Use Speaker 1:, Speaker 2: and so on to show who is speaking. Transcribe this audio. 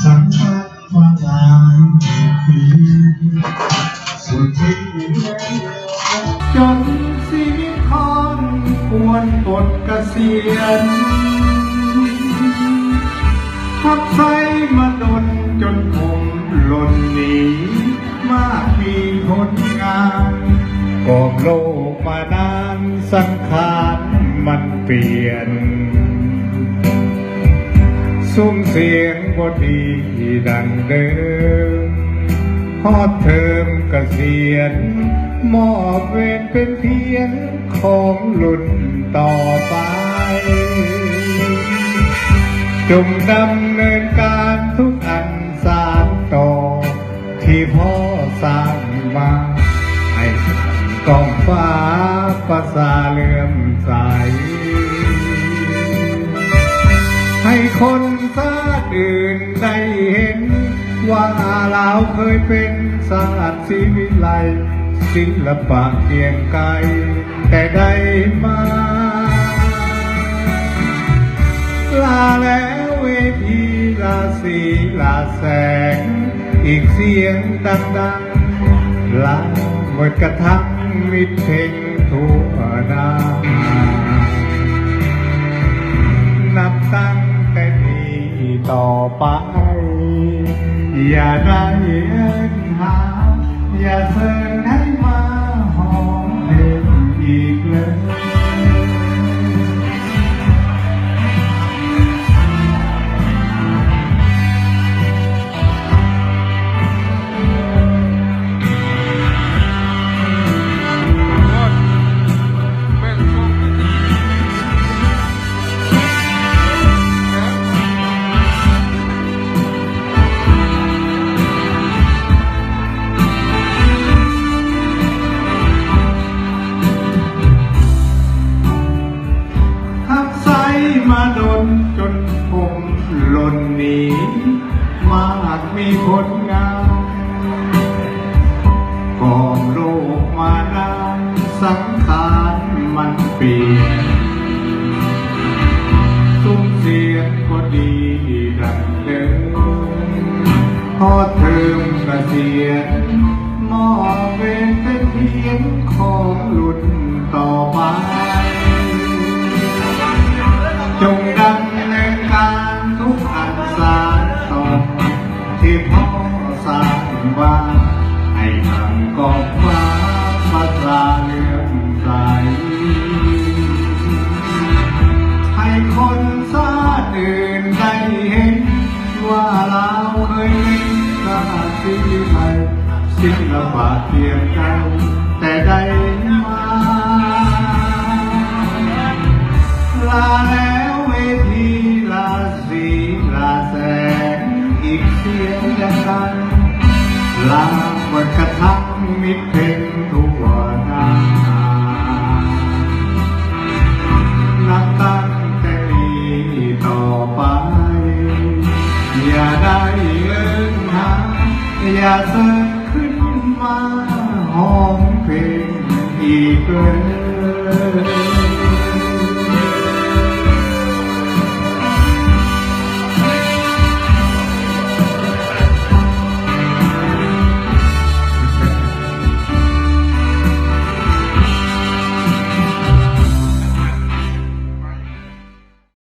Speaker 1: สัมผัสความหวานปีสุดที่จนชีวิตคอนควรปลดเกษียณพักใช้มาดนจนผมหล่นหนีมากมีผลงานกอบโลกมานานสังขารมันเปลี่ยนซุ้มเสียงบดีดังเดิมพอดเทอมเกษียณมอบเวรเป็นเพียงของรุ่นต่อไปจงดำเนินการทุกอันสานต่อที่พ่อสร้างมาให้กองฟ้าประสาเลื่อมใสให้คนชาติอื่นได้เห็นว่าเราเคยเป็นชาติศิวิไลศิลปะเกียงไกรแต่ได้มาลาแล้วเวทีลาสีลาแสงอีกเสียงดังๆลาหมดกระทั่งมิตรเพลงทั่วหน้านับตั้งแต่นี้ต่อไปอย่าได้เอิ้นหาอย่าเชิญให้มาหอมเพลงอีกเลยมาดนจนผมหล่นหนีมากมีผลงานก่อนโลกมานานสังขารมันเปลี่ยนซุ้มเสียงก็ดีดังเดิมพอเทอมเกษียณมอบเวรเป็นเพียงของรุ่นต่อไปจงดำเนินการทุกอันสานต่อที่พ่อสร้างว่าให้ทำกองฟ้าประสาเลื่อมใสให้คนชาติอื่นได้เห็นว่าเราเคยเป็นชาติไทยศิลปะเกียงไกรแต่ได้มาลาแล้วเวทีลาสีลาแสงอีกเสียงดังลาวันกระทั่งมิตรเพลงทั่วหน้านับตั้งแต่นี้ต่อไปอย่าได้เอิ้นหาอย่าเสิร์ชขึ้นมาห้องเพลงอีกเลย